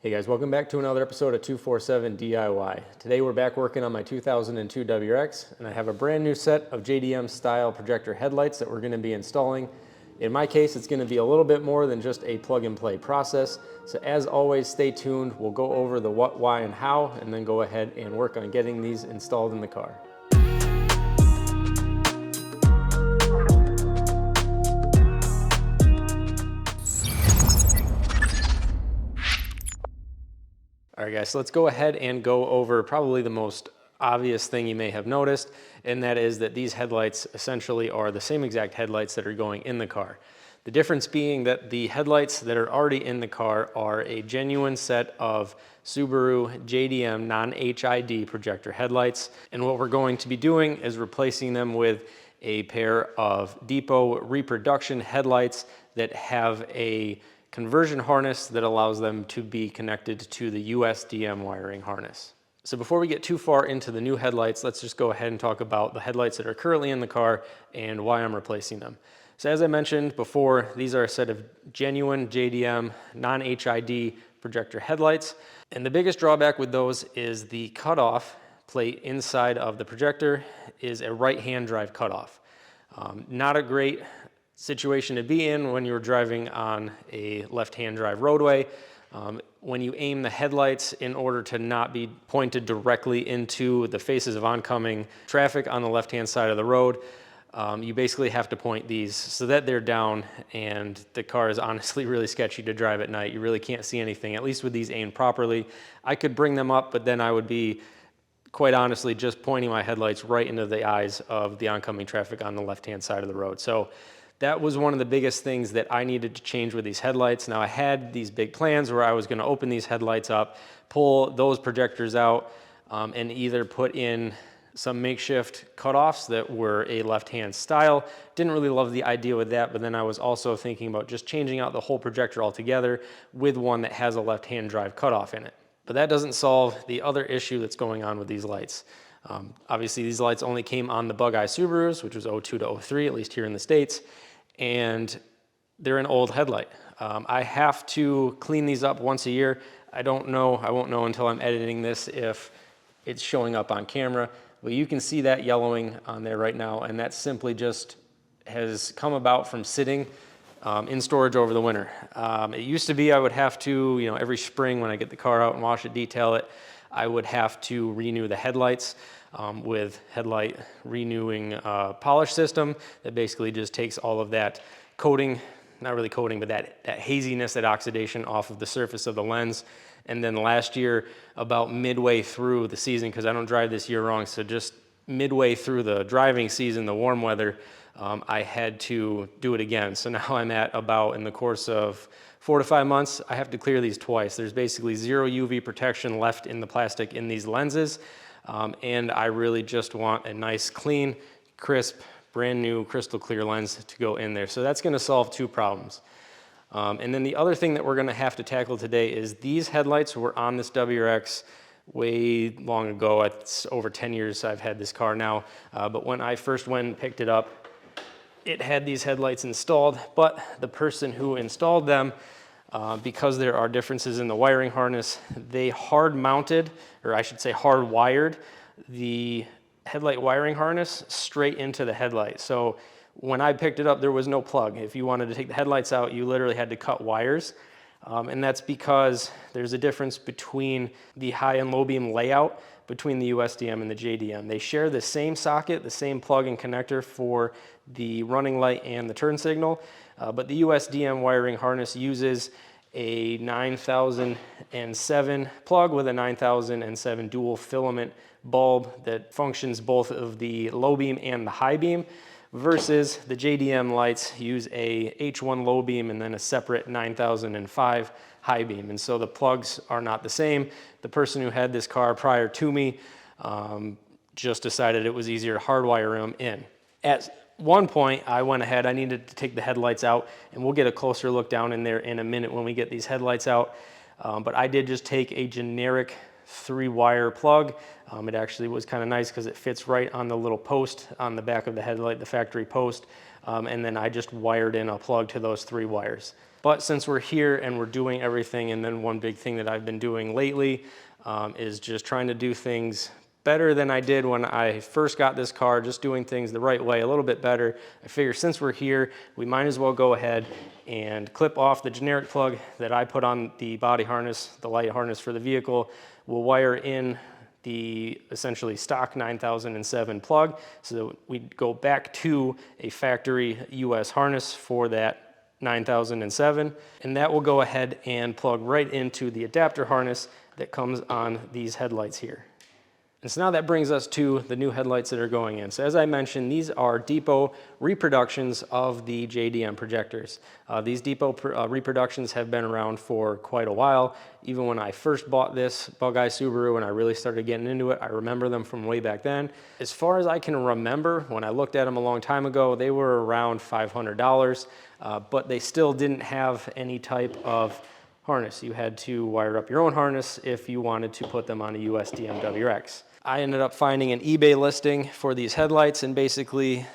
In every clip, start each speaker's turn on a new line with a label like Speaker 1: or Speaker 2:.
Speaker 1: Hey guys, welcome back to another episode of 247 DIY. Today we're back working on my 2002 WRX, and I have a brand new set of JDM style projector headlights that we're going to be installing. In my case, it's going to be a little bit more than just a plug and play process. So as always, stay tuned. We'll go over the what, why, and how, and then go ahead and work on getting these installed in the car. All right guys, so let's go ahead and go over probably the most obvious thing you may have noticed, and that is that these headlights essentially are the same exact headlights that are going in the car. The difference being that the headlights that are already in the car are a genuine set of Subaru JDM non-HID projector headlights, and what we're going to be doing is replacing them with a pair of Depo reproduction headlights that have a conversion harness that allows them to be connected to the USDM wiring harness. So before we get too far into the new headlights, let's just go ahead and talk about the headlights that are currently in the car and why I'm replacing them. So as I mentioned before, these are a set of genuine JDM non-HID projector headlights. And the biggest drawback with those is the cutoff plate inside of the projector is a right-hand drive cutoff. Not a great situation to be in when you're driving on a left-hand drive roadway. When you aim the headlights in order to not be pointed directly into the faces of oncoming traffic on the left-hand side of the road, you basically have to point these so that they're down, and the car is honestly really sketchy to drive at night. You really can't see anything, at least with these aimed properly. I could bring them up, but then I would be, quite honestly, just pointing my headlights right into the eyes of the oncoming traffic on the left-hand side of the road. So that was one of the biggest things that I needed to change with these headlights. Now I had these big plans where I was going to open these headlights up, pull those projectors out, and either put in some makeshift cutoffs that were a left-hand style. Didn't really love the idea with that, but then I was also thinking about just changing out the whole projector altogether with one that has a left-hand drive cutoff in it. But that doesn't solve the other issue that's going on with these lights. Obviously these lights only came on the Bug-Eye Subarus, which was 02 to 03, at least here in the States, and they're an old headlight. I have to clean these up once a year. I won't know until I'm editing this if it's showing up on camera, but you can see that yellowing on there right now, and that simply just has come about from sitting in storage over the winter. It used to be I would have to, every spring when I get the car out and wash it, detail it, I would have to renew the headlights with Headlight renewing polish system that basically just takes all of that coating, not really coating, but that haziness, that oxidation off of the surface of the lens. And then last year, about midway through the season, because I don't drive this year long, so just midway through the driving season, the warm weather, I had to do it again. So now I'm at about, in the course of 4 to 5 months, I have to clear these twice. There's basically zero UV protection left in the plastic in these lenses. And I really just want a nice, clean, crisp, brand new, crystal clear lens to go in there. So that's gonna solve two problems. And then the other thing that we're gonna have to tackle today is these headlights were on this WRX way long ago. It's over 10 years I've had this car now. But when I first went and picked it up, it had these headlights installed, but the person who installed them, because there are differences in the wiring harness, they hard mounted, or I should say hard wired, the headlight wiring harness straight into the headlight. So when I picked it up, there was no plug. If you wanted to take the headlights out, you literally had to cut wires. And that's because there's a difference between the high and low beam layout between the USDM and the JDM. They share the same socket, the same plug and connector for the running light and the turn signal, but the USDM wiring harness uses a 9007 plug with a 9007 dual filament bulb that functions both of the low beam and the high beam, versus the JDM lights use a H1 low beam and then a separate 9005 high beam. And so the plugs are not the same. The person who had this car prior to me just decided it was easier to hardwire them in. At one point, I went ahead, I needed to take the headlights out, and we'll get a closer look down in there in a minute when we get these headlights out. But I did just take a generic 3-wire plug. It actually was kind of nice because it fits right on the little post on the back of the headlight, the factory post. And then I just wired in a plug to those 3 wires. But since we're here and we're doing everything, and then one big thing that I've been doing lately is just trying to do things better than I did when I first got this car, just doing things the right way, a little bit better. I figure since we're here, we might as well go ahead and clip off the generic plug that I put on the body harness, the light harness for the vehicle. We'll wire in the essentially stock 9007 plug, so that we go back to a factory US harness for that 9007, and that will go ahead and plug right into the adapter harness that comes on these headlights here. And so now that brings us to the new headlights that are going in. So as I mentioned, these are Depo reproductions of the JDM projectors. These Depo reproductions have been around for quite a while. Even when I first bought this Bug-Eye Subaru and I really started getting into it, I remember them from way back then. As far as I can remember, when I looked at them a long time ago, they were around $500, but they still didn't have any type of harness. You had to wire up your own harness if you wanted to put them on a USDM WRX. I ended up finding an eBay listing for these headlights, and basically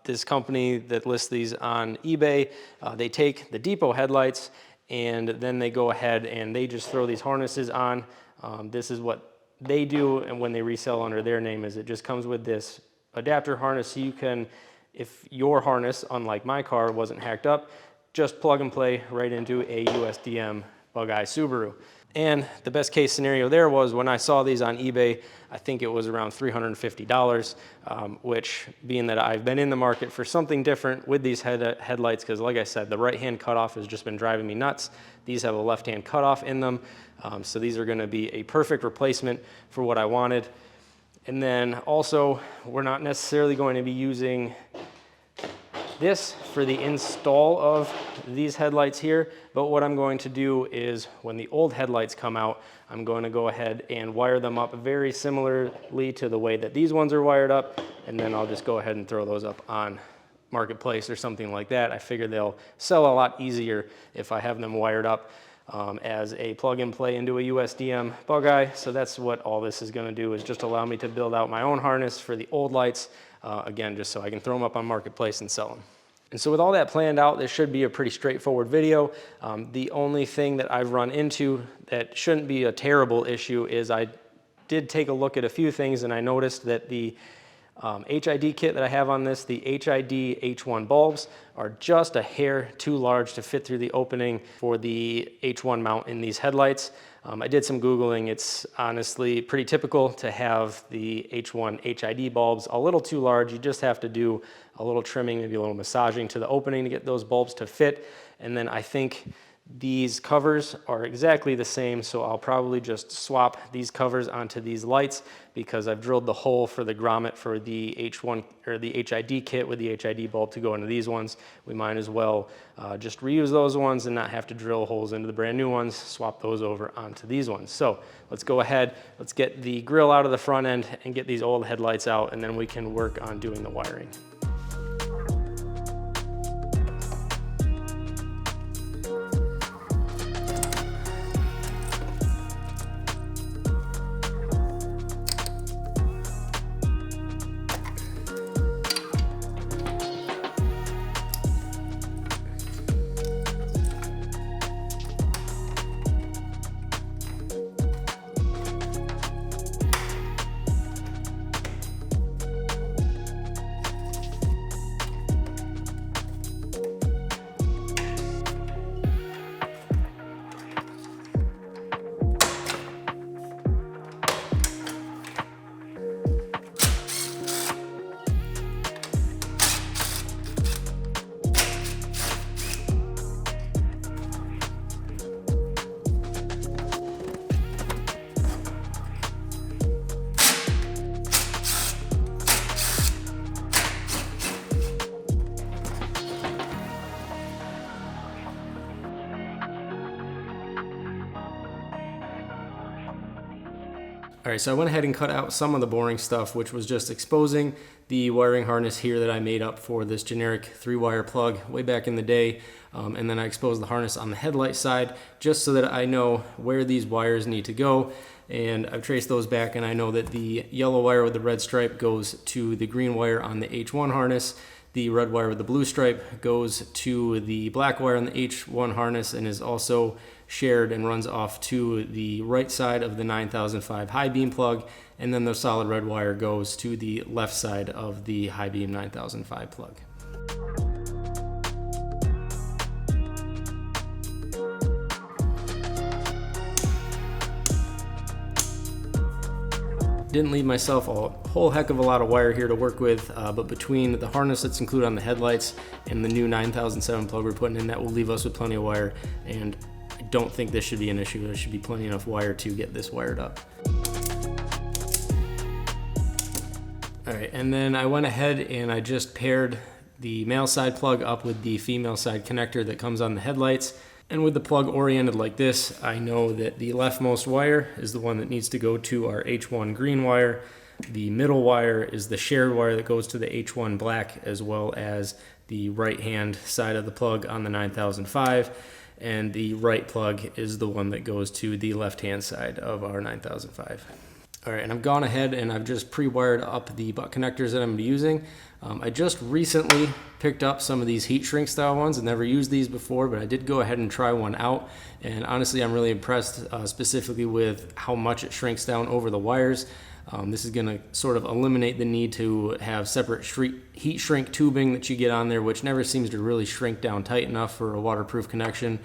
Speaker 1: this company that lists these on eBay, they take the Depo headlights and then they go ahead and they just throw these harnesses on. This is what they do, and when they resell under their name, is it just comes with this adapter harness, so you can, if your harness, unlike my car, wasn't hacked up, just plug and play right into a USDM Bug-Eye Subaru. And the best case scenario there was when I saw these on eBay, I think it was around $350, which, being that I've been in the market for something different with these headlights, because like I said, the right-hand cutoff has just been driving me nuts. These have a left-hand cutoff in them, so these are gonna be a perfect replacement for what I wanted. And then also, we're not necessarily going to be using this for the install of these headlights here, but what I'm going to do is when the old headlights come out, I'm going to go ahead and wire them up very similarly to the way that these ones are wired up, and then I'll just go ahead and throw those up on Marketplace or something like that. I figure they'll sell a lot easier if I have them wired up as a plug and play into a USDM Bug-Eye. So that's what all this is going to do, is just allow me to build out my own harness for the old lights, again, just so I can throw them up on Marketplace and sell them. And so with all that planned out, this should be a pretty straightforward video. The only thing that I've run into that shouldn't be a terrible issue is I did take a look at a few things, and I noticed that the HID kit that I have on this, the HID H1 bulbs, are just a hair too large to fit through the opening for the H1 mount in these headlights. I did some Googling. It's honestly pretty typical to have the H1 HID bulbs a little too large. You just have to do a little trimming, maybe a little massaging to the opening to get those bulbs to fit. And then I think these covers are exactly the same, so I'll probably just swap these covers onto these lights, because I've drilled the hole for the grommet for the H1 or the HID kit with the HID bulb to go into these ones. We might as well just reuse those ones and not have to drill holes into the brand new ones, swap those over onto these ones. So let's go ahead, let's get the grill out of the front end and get these old headlights out, and then we can work on doing the wiring. All right, so I went ahead and cut out some of the boring stuff, which was just exposing the wiring harness here that I made up for this generic 3-wire plug way back in the day. And then I exposed the harness on the headlight side just so that I know where these wires need to go. And I've traced those back, and I know that the yellow wire with the red stripe goes to the green wire on the H1 harness. The red wire with the blue stripe goes to the black wire on the H1 harness and is also shared and runs off to the right side of the 9005 high beam plug, and then the solid red wire goes to the left side of the high beam 9005 plug. Didn't leave myself a whole heck of a lot of wire here to work with, but between the harness that's included on the headlights and the new 9007 plug we're putting in, that will leave us with plenty of wire, and I don't think this should be an issue. There should be plenty enough wire to get this wired up. All right, and then I went ahead and I just paired the male side plug up with the female side connector that comes on the headlights. And with the plug oriented like this, I know that the leftmost wire is the one that needs to go to our H1 green wire. The middle wire is the shared wire that goes to the H1 black, as well as the right hand side of the plug on the 9005. And the right plug is the one that goes to the left hand side of our 9005. All right, and I've gone ahead and I've just pre-wired up the butt connectors that I'm gonna be using. I just recently picked up some of these heat shrink style ones. I've never used these before, but I did go ahead and try one out. And honestly, I'm really impressed specifically with how much it shrinks down over the wires. This is gonna sort of eliminate the need to have separate heat shrink tubing that you get on there, which never seems to really shrink down tight enough for a waterproof connection.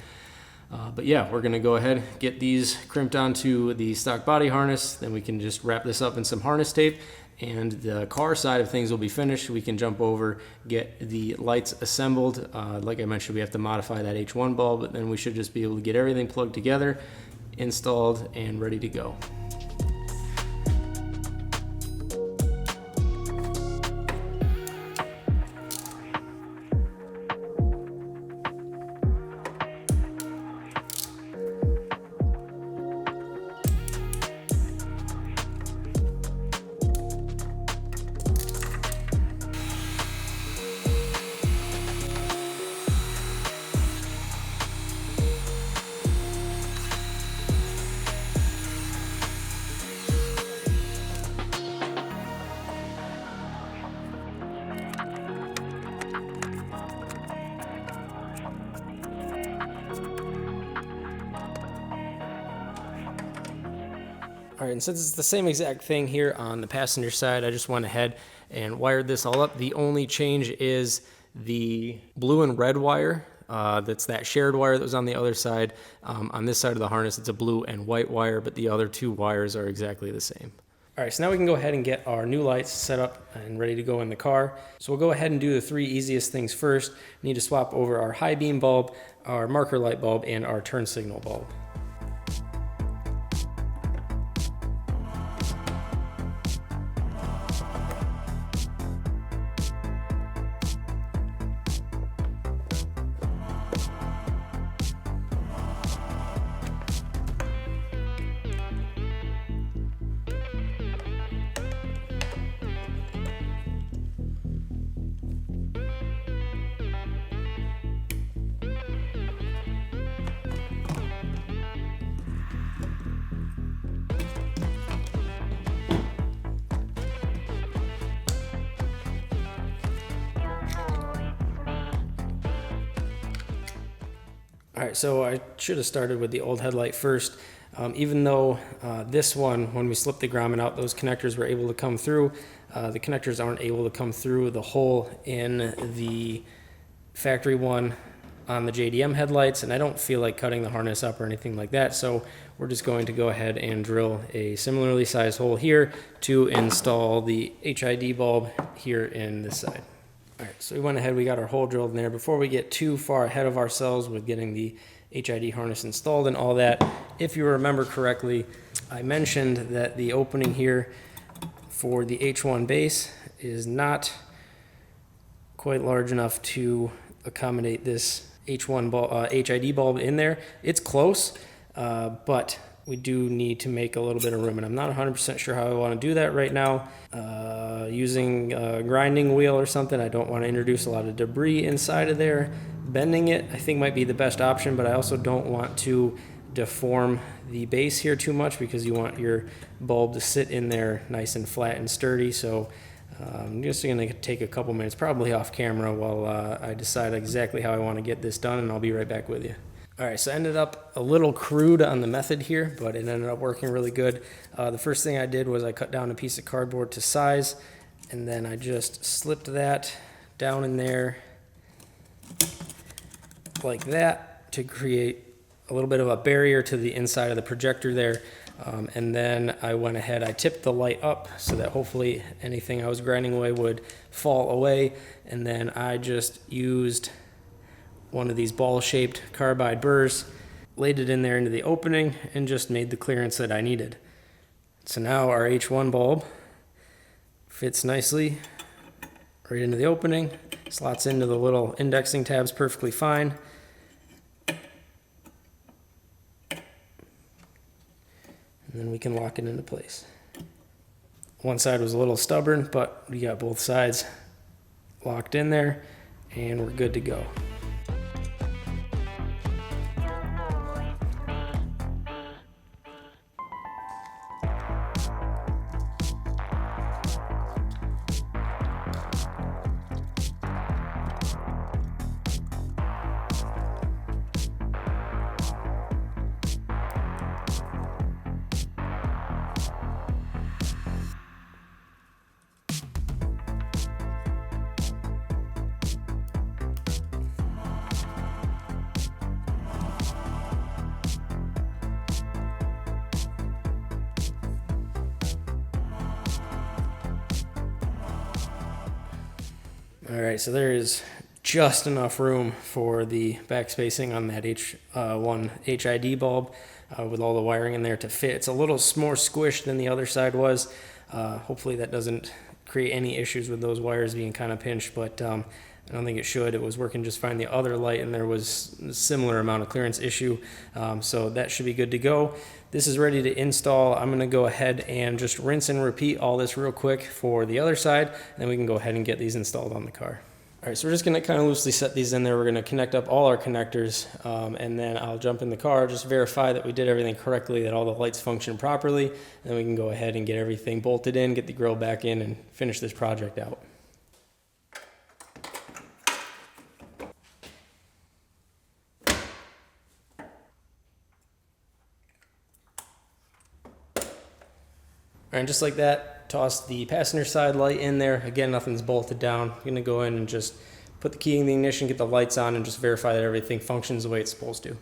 Speaker 1: But yeah, we're gonna go ahead, get these crimped onto the stock body harness, then we can just wrap this up in some harness tape, and the car side of things will be finished. We can jump over, get the lights assembled. Like I mentioned, we have to modify that H1 bulb, but then we should just be able to get everything plugged together, installed, and ready to go. All right, and since it's the same exact thing here on the passenger side, I just went ahead and wired this all up. The only change is the blue and red wire. That's that shared wire that was on the other side. On this side of the harness, it's a blue and white wire, but the other two wires are exactly the same. All right, so now we can go ahead and get our new lights set up and ready to go in the car. So we'll go ahead and do the three easiest things first. We need to swap over our high beam bulb, our marker light bulb, and our turn signal bulb. All right, so I should have started with the old headlight first. Even though this one, when we slipped the grommet out, those connectors were able to come through, the connectors aren't able to come through the hole in the factory one on the JDM headlights, and I don't feel like cutting the harness up or anything like that, so we're just going to go ahead and drill a similarly sized hole here to install the HID bulb here in this side. All right, so we went ahead, we got our hole drilled in there. Before we get too far ahead of ourselves with getting the HID harness installed and all that, if you remember correctly, I mentioned that the opening here for the H1 base is not quite large enough to accommodate this HID bulb in there. It's close, but we do need to make a little bit of room, and I'm not 100% sure how I want to do that right now. Using a grinding wheel or something, I don't want to introduce a lot of debris inside of there. Bending it, I think, might be the best option, but I also don't want to deform the base here too much because you want your bulb to sit in there nice and flat and sturdy. So I'm just going to take a couple minutes, probably off camera, while I decide exactly how I want to get this done, and I'll be right back with you. All right, so I ended up a little crude on the method here, but it ended up working really good. The first thing I did was I cut down a piece of cardboard to size, and then I just slipped that down in there like that to create a little bit of a barrier to the inside of the projector there. And then I went ahead, I tipped the light up so that hopefully anything I was grinding away would fall away. And then I just used one of these ball-shaped carbide burrs, laid it in there into the opening, and just made the clearance that I needed. So now our H1 bulb fits nicely right into the opening, slots into the little indexing tabs perfectly fine. And then we can lock it into place. One side was a little stubborn, but we got both sides locked in there, and we're good to go. All right, so there is just enough room for the backspacing on that H1 HID bulb with all the wiring in there to fit. It's a little more squished than the other side was. Hopefully that doesn't create any issues with those wires being kind of pinched, but I don't think it should. It was working just fine. The other light, and there was a similar amount of clearance issue, so that should be good to go. This is ready to install. I'm going to go ahead and just rinse and repeat all this real quick for the other side, and then we can go ahead and get these installed on the car. All right, so we're just going to kind of loosely set these in there. We're going to connect up all our connectors, and then I'll jump in the car, just verify that we did everything correctly, that all the lights function properly, and then we can go ahead and get everything bolted in, get the grill back in, and finish this project out. All right, just like that, toss the passenger side light in there. Again, nothing's bolted down. I'm gonna go in and just put the key in the ignition, get the lights on, and just verify that everything functions the way it's supposed to.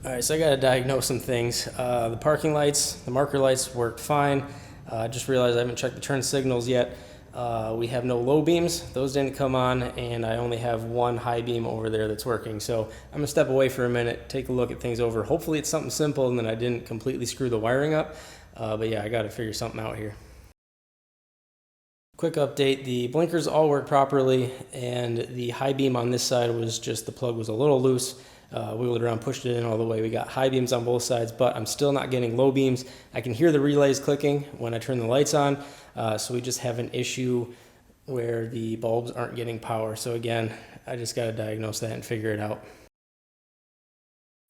Speaker 1: All right, so I gotta diagnose some things. The parking lights, the marker lights worked fine. I just realized I haven't checked the turn signals yet. We have no low beams, those didn't come on, and I only have one high beam over there that's working. So I'm gonna step away for a minute, take a look at things over. Hopefully it's something simple and then I didn't completely screw the wiring up. But yeah, I gotta figure something out here. Quick update, the blinkers all work properly, and the high beam on this side was just, the plug was a little loose. Wiggled around, pushed it in all the way. We got high beams on both sides, but I'm still not getting low beams. I can hear the relays clicking when I turn the lights on, so we just have an issue where the bulbs aren't getting power. So again, I just got to diagnose that and figure it out.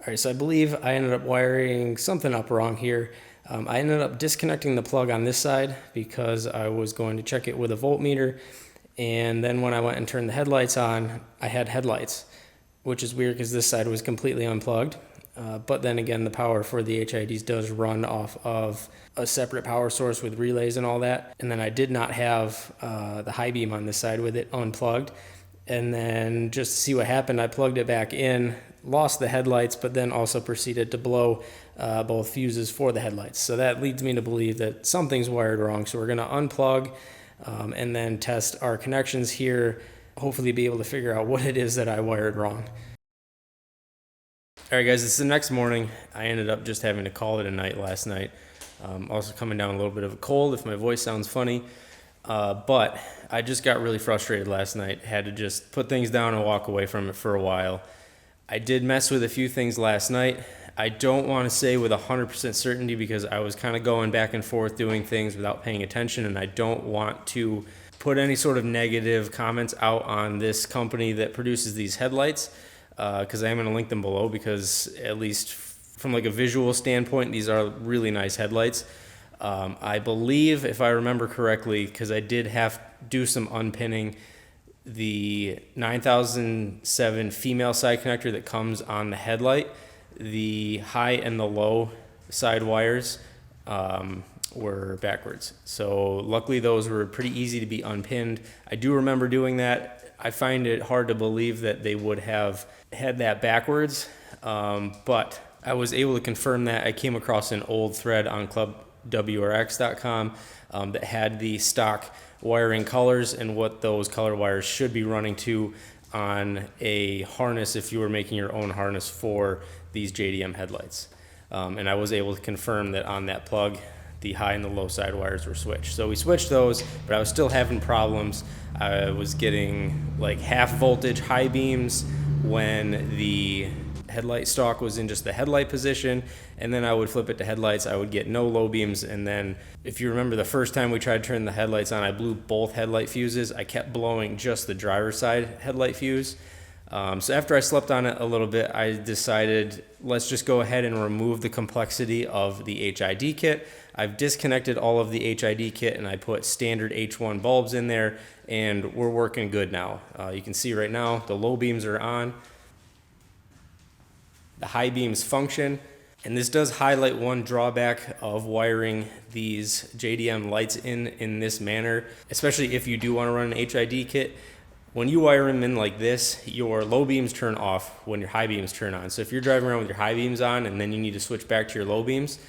Speaker 1: All right, so I believe I ended up wiring something up wrong here. I ended up disconnecting the plug on this side because I was going to check it with a voltmeter, and then when I went and turned the headlights on, I had headlights, which is weird because this side was completely unplugged. But then again, the power for the HIDs does run off of a separate power source with relays and all that. And then I did not have the high beam on this side with it unplugged. And then just to see what happened, I plugged it back in, lost the headlights, but then also proceeded to blow both fuses for the headlights. So that leads me to believe that something's wired wrong. So we're gonna unplug and then test our connections here, hopefully be able to figure out what it is that I wired wrong. All right, guys, it's the next morning. I ended up just having to call it a night last night. Also coming down a little bit of a cold if my voice sounds funny. But I just got really frustrated last night. Had to just put things down and walk away from it for a while. I did mess with a few things last night. I don't want to say with 100% certainty because I was kind of going back and forth doing things without paying attention, and I don't want to put any sort of negative comments out on this company that produces these headlights, because I am going to link them below, because at least from like a visual standpoint, these are really nice headlights. I believe, if I remember correctly, because I did have to do some unpinning, the 9007 female side connector that comes on the headlight, the high and the low side wires were backwards. So luckily those were pretty easy to be unpinned. I do remember doing that. I find it hard to believe that they would have had that backwards, but I was able to confirm that. I came across an old thread on WRX.com that had the stock wiring colors and what those color wires should be running to on a harness if you were making your own harness for these JDM headlights. And I was able to confirm that on that plug, the high and the low side wires were switched. So we switched those, but I was still having problems. I was getting like half voltage high beams when the headlight stalk was in just the headlight position, and then I would flip it to headlights, I would get no low beams. And then if you remember the first time we tried to turn the headlights on, I blew both headlight fuses. I kept blowing just the driver's side headlight fuse. So after I slept on it a little bit, I decided let's just go ahead and remove the complexity of the HID kit. I've disconnected all of the HID kit and I put standard H1 bulbs in there, and we're working good now. You can see right now the low beams are on. The high beams function, and this does highlight one drawback of wiring these JDM lights in this manner, especially if you do want to run an HID kit. When you wire them in like this, your low beams turn off when your high beams turn on. So if you're driving around with your high beams on and then you need to switch back to your low beams,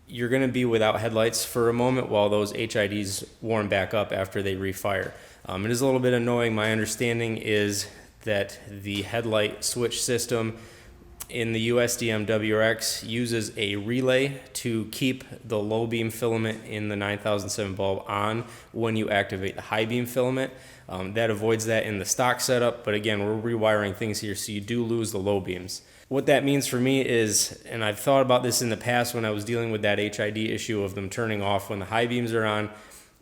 Speaker 1: you're going to be without headlights for a moment while those HIDs warm back up after they refire. It is a little bit annoying. My understanding is that the headlight switch system in the USDM WRX uses a relay to keep the low beam filament in the 9007 bulb on when you activate the high beam filament. That avoids that in the stock setup, but again, we're rewiring things here, so you do lose the low beams. What that means for me is, and I've thought about this in the past when I was dealing with that HID issue of them turning off when the high beams are on,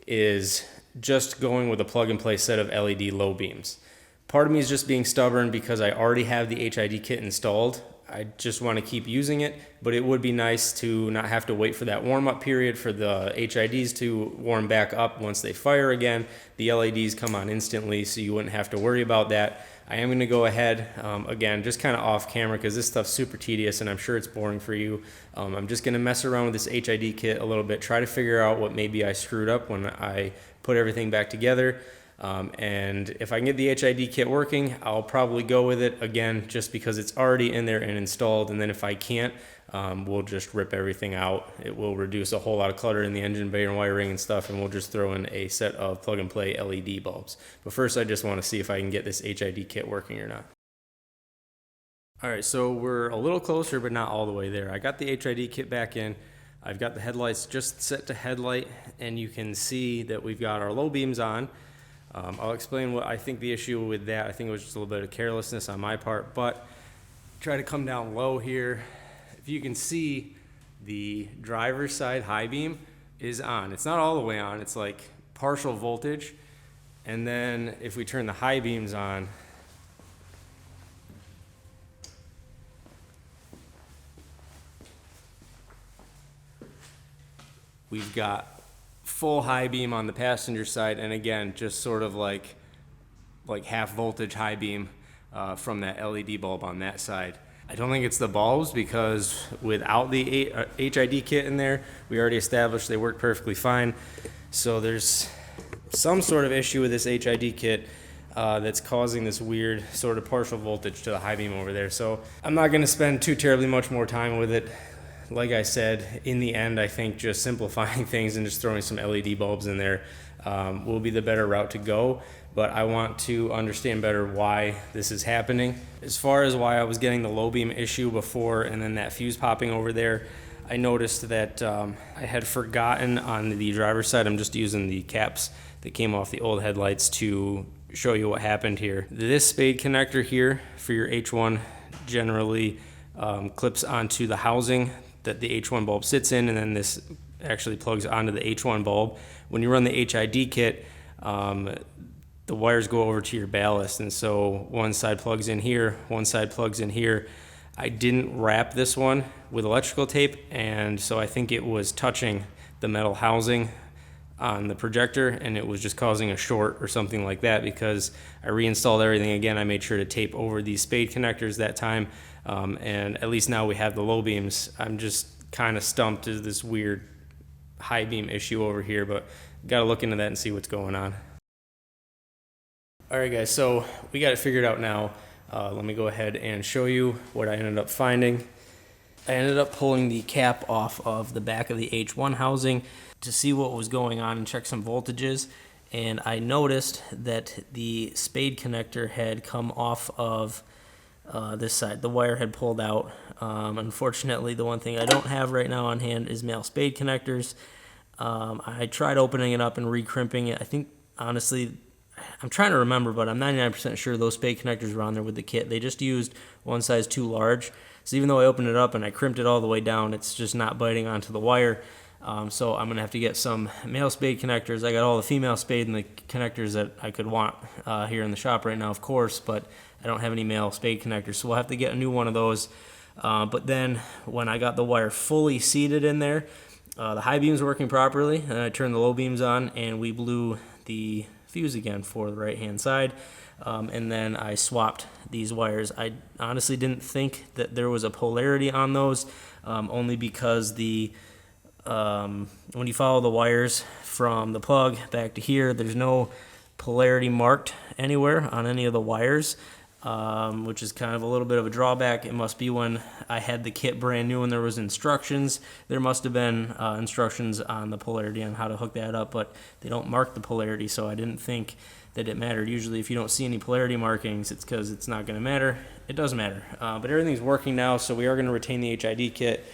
Speaker 1: is just going with a plug and play set of LED low beams. Part of me is just being stubborn because I already have the HID kit installed. I just want to keep using it, but it would be nice to not have to wait for that warm-up period for the HIDs to warm back up once they fire again. The LEDs come on instantly, so you wouldn't have to worry about that. I am going to go ahead, again, just kind of off camera because this stuff's super tedious and I'm sure it's boring for you. I'm just going to mess around with this HID kit a little bit, try to figure out what maybe I screwed up when I put everything back together. And if I can get the HID kit working, I'll probably go with it again just because it's already in there and installed. And then if I can't, we'll just rip everything out. It will reduce a whole lot of clutter in the engine bay and wiring and stuff, and we'll just throw in a set of plug and play LED bulbs. But first I just want to see if I can get this HID kit working or not. All right, so we're a little closer, but not all the way there. I got the HID kit back in. I've got the headlights just set to headlight, and you can see that we've got our low beams on. I'll explain what I think the issue with that. I think it was just a little bit of carelessness on my part, but try to come down low here. If you can see, the driver's side high beam is on. It's not all the way on, it's like partial voltage. And then if we turn the high beams on, we've got full high beam on the passenger side, and again, just sort of like half voltage high beam from that LED bulb on that side. I don't think it's the bulbs because without the HID kit in there, we already established they work perfectly fine. So there's some sort of issue with this HID kit that's causing this weird sort of partial voltage to the high beam over there. So I'm not going to spend too terribly much more time with it. Like I said, in the end, I think just simplifying things and just throwing some LED bulbs in there will be the better route to go. But I want to understand better why this is happening. As far as why I was getting the low beam issue before and then that fuse popping over there, I noticed that I had forgotten on the driver's side. I'm just using the caps that came off the old headlights to show you what happened here. This spade connector here for your H1 generally clips onto the housing that the H1 bulb sits in, and then this actually plugs onto the H1 bulb. When you run the HID kit, the wires go over to your ballast, and so one side plugs in here, one side plugs in here. I didn't wrap this one with electrical tape, and so I think it was touching the metal housing on the projector, and it was just causing a short or something like that. Because I reinstalled everything again, I made sure to tape over these spade connectors that time, and at least now we have the low beams. I'm just kind of stumped as this weird high beam issue over here, but got to look into that and see what's going on. All right, guys, so we got it figured out now. Let me go ahead and show you what I ended up finding. I ended up pulling the cap off of the back of the H1 housing to see what was going on and check some voltages. And I noticed that the spade connector had come off of this side. The wire had pulled out. Unfortunately, the one thing I don't have right now on hand is male spade connectors. I tried opening it up and re-crimping it. I think, honestly, I'm trying to remember, but I'm 99% sure those spade connectors were on there with the kit. They just used one size too large. So even though I opened it up and I crimped it all the way down, it's just not biting onto the wire. So I'm going to have to get some male spade connectors. I got all the female spade and the connectors that I could want here in the shop right now, of course, but I don't have any male spade connectors. So we'll have to get a new one of those. But then when I got the wire fully seated in there, the high beams were working properly, and I turned the low beams on, and we blew the fuse again for the right hand side, and then I swapped these wires. I honestly didn't think that there was a polarity on those, only because when you follow the wires from the plug back to here, there's no polarity marked anywhere on any of the wires, which is kind of a little bit of a drawback. It must be when I had the kit brand new and there was instructions. There must have been instructions on the polarity on how to hook that up, but they don't mark the polarity, so I didn't think that it mattered. Usually if you don't see any polarity markings, it's because it's not going to matter. It does matter, but everything's working now, so we are going to retain the HID kit.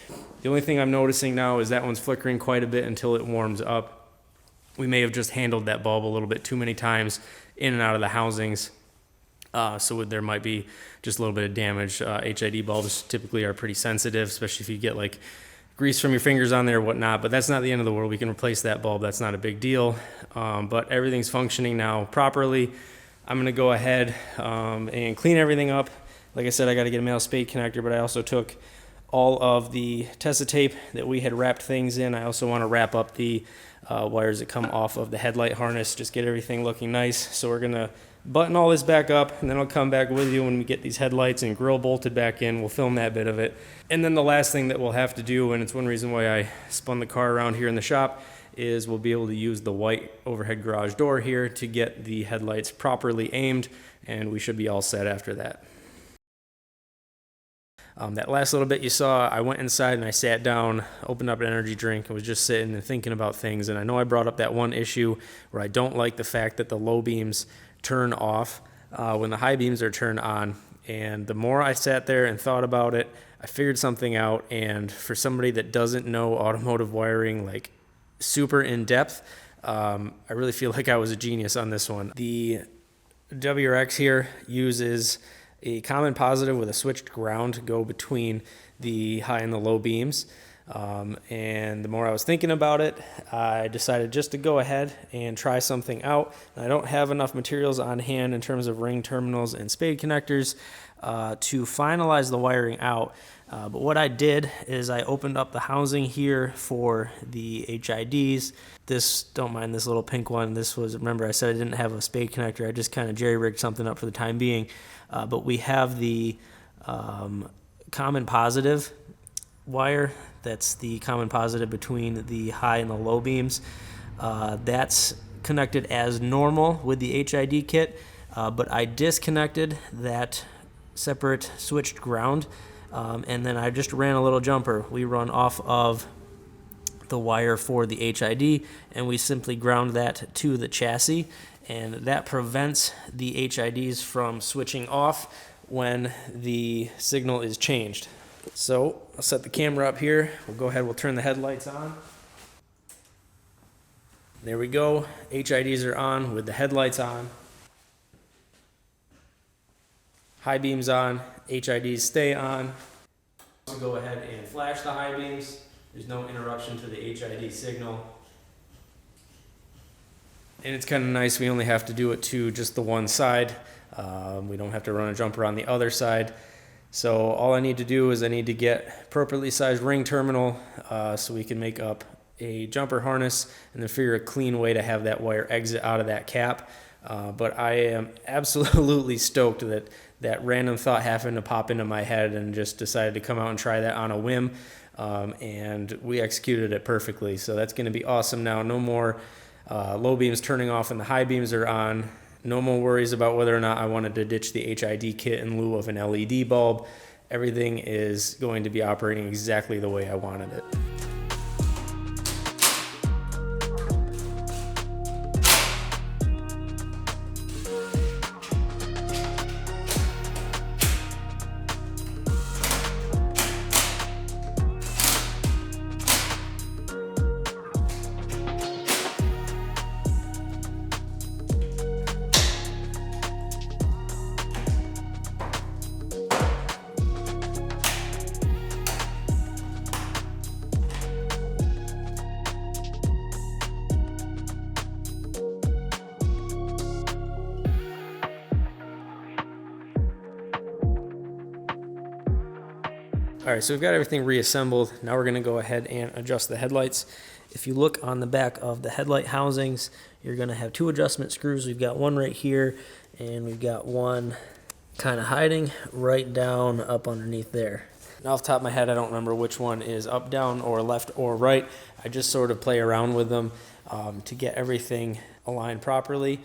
Speaker 1: The only thing I'm noticing now is that one's flickering quite a bit until it warms up. We may have just handled that bulb a little bit too many times in and out of the housings. So there might be just a little bit of damage. HID bulbs typically are pretty sensitive, especially if you get like grease from your fingers on there or whatnot, but that's not the end of the world. We can replace that bulb. That's not a big deal. But everything's functioning now properly. I'm going to go ahead and clean everything up. Like I said, I got to get a male spade connector, but I also took all of the Tessa tape that we had wrapped things in. I also want to wrap up the wires that come off of the headlight harness, just get everything looking nice. So we're going to button all this back up, and then I'll come back with you when we get these headlights and grill bolted back in. We'll film that bit of it. And then the last thing that we'll have to do, and it's one reason why I spun the car around here in the shop, is we'll be able to use the white overhead garage door here to get the headlights properly aimed, and we should be all set after that. That last little bit you saw, I went inside and I sat down, opened up an energy drink, and was just sitting and thinking about things. And I know I brought up that one issue where I don't like the fact that the low beams turn off when the high beams are turned on. And the more I sat there and thought about it, I figured something out. And for somebody that doesn't know automotive wiring like super in depth, I really feel like I was a genius on this one. The WRX here uses a common positive with a switched ground to go between the high and the low beams. And the more I was thinking about it, I decided just to go ahead and try something out. And I don't have enough materials on hand in terms of ring terminals and spade connectors to finalize the wiring out. But what I did is I opened up the housing here for the HIDs. Don't mind this little pink one. This was, remember I said I didn't have a spade connector. I just kind of jerry-rigged something up for the time being. But we have the common positive wire. That's the common positive between the high and the low beams. That's connected as normal with the HID kit, but I disconnected that separate switched ground, and then I just ran a little jumper. We run off of the wire for the HID, and we simply ground that to the chassis, and that prevents the HIDs from switching off when the signal is changed. So I'll set the camera up here. We'll go ahead, we'll turn the headlights on. There we go. HIDs are on with the headlights on. High beams on, HIDs stay on. So go ahead and flash the high beams. There's no interruption to the HID signal. And it's kind of nice, we only have to do it to just the one side. We don't have to run a jumper on the other side. So all I need to do is I need to get appropriately sized ring terminal so we can make up a jumper harness and then figure a clean way to have that wire exit out of that cap. But I am absolutely stoked that that random thought happened to pop into my head and just decided to come out and try that on a whim. And we executed it perfectly. So that's going to be awesome now. No more low beams turning off and the high beams are on. No more worries about whether or not I wanted to ditch the HID kit in lieu of an LED bulb. Everything is going to be operating exactly the way I wanted it. All right, so we've got everything reassembled. Now we're gonna go ahead and adjust the headlights. If you look on the back of the headlight housings, you're gonna have two adjustment screws. We've got one right here, and we've got one kind of hiding right down up underneath there. Now off the top of my head, I don't remember which one is up, down, or left, or right. I just sort of play around with them to get everything aligned properly.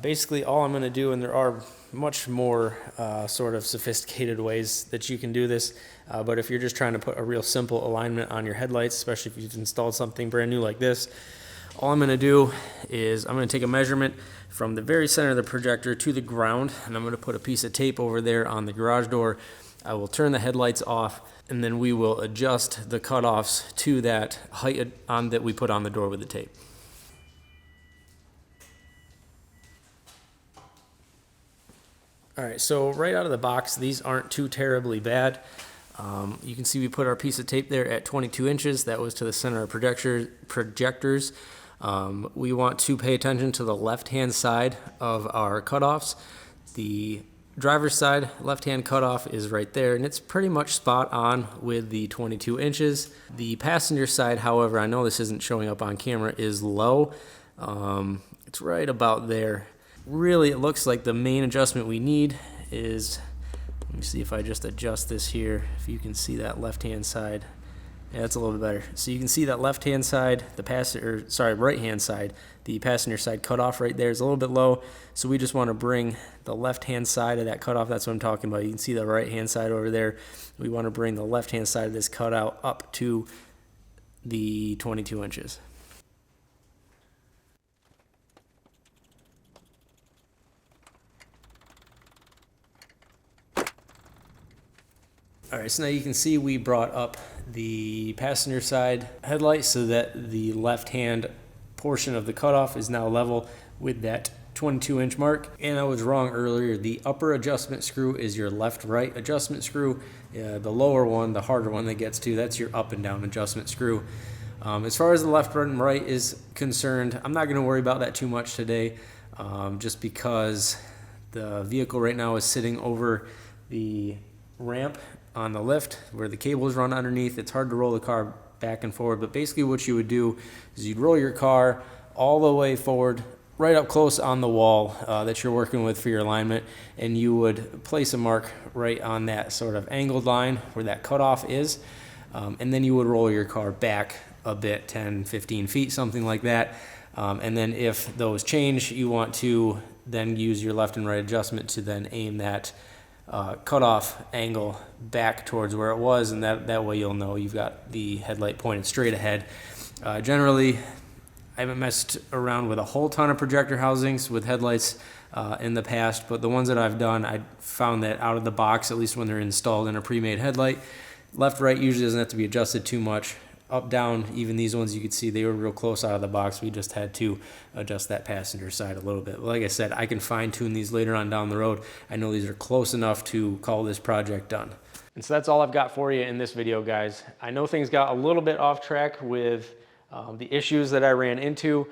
Speaker 1: Basically, all I'm going to do, and there are much more sort of sophisticated ways that you can do this, but if you're just trying to put a real simple alignment on your headlights, especially if you've installed something brand new like this, all I'm going to do is I'm going to take a measurement from the very center of the projector to the ground, and I'm going to put a piece of tape over there on the garage door. I will turn the headlights off, and then we will adjust the cutoffs to that height on that we put on the door with the tape. All right, so right out of the box, these aren't too terribly bad. You can see we put our piece of tape there at 22 inches. That was to the center of projectors. We want to pay attention to the left-hand side of our cutoffs. The driver's side left-hand cutoff is right there, and it's pretty much spot on with the 22 inches. The passenger side, however, I know this isn't showing up on camera, is low. It's right about there. Really, it looks like the main adjustment we need is, let me see if I just adjust this here, if you can see that left-hand side. Yeah, that's a little bit better. So you can see that left-hand side, right-hand side, the passenger side cutoff right there is a little bit low. So we just want to bring the left-hand side of that cutoff. That's what I'm talking about. You can see the right-hand side over there. We want to bring the left-hand side of this cutout up to the 22 inches. All right, so now you can see we brought up the passenger side headlight so that the left-hand portion of the cutoff is now level with that 22-inch mark. And I was wrong earlier. The upper adjustment screw is your left-right adjustment screw. The lower one, the harder one that gets to, that's your up and down adjustment screw. As far as the left and right is concerned, I'm not going to worry about that too much today, just because the vehicle right now is sitting over the ramp on the lift where the cables run underneath. It's hard to roll the car back and forward, but basically what you would do is you'd roll your car all the way forward, right up close on the wall that you're working with for your alignment, and you would place a mark right on that sort of angled line where that cutoff is, and then you would roll your car back a bit, 10, 15 feet, something like that. And then if those change, you want to then use your left and right adjustment to then aim that cutoff angle back towards where it was, and that way you'll know you've got the headlight pointed straight ahead. Generally, I haven't messed around with a whole ton of projector housings with headlights in the past, but the ones that I've done, I found that out of the box, at least when they're installed in a pre-made headlight, left-right usually doesn't have to be adjusted too much. Up, down, even these ones you could see they were real close out of the box. We just had to adjust that passenger side a little bit. Like I said, I can fine-tune these later on down the road. I know these are close enough to call this project done. And so that's all I've got for you in this video, guys. I know things got a little bit off track with The issues that I ran into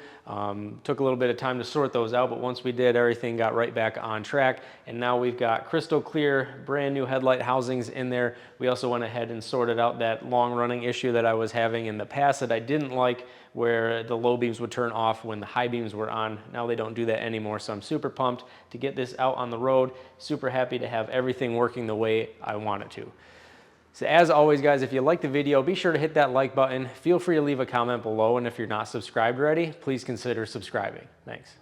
Speaker 1: took a little bit of time to sort those out, but once we did, everything got right back on track, and now we've got crystal clear, brand new headlight housings in there. We also went ahead and sorted out that long running issue that I was having in the past that I didn't like, where the low beams would turn off when the high beams were on. Now they don't do that anymore, so I'm super pumped to get this out on the road. Super happy to have everything working the way I want it to. So as always, guys, if you like the video, be sure to hit that like button. Feel free to leave a comment below, and if you're not subscribed already, please consider subscribing. Thanks.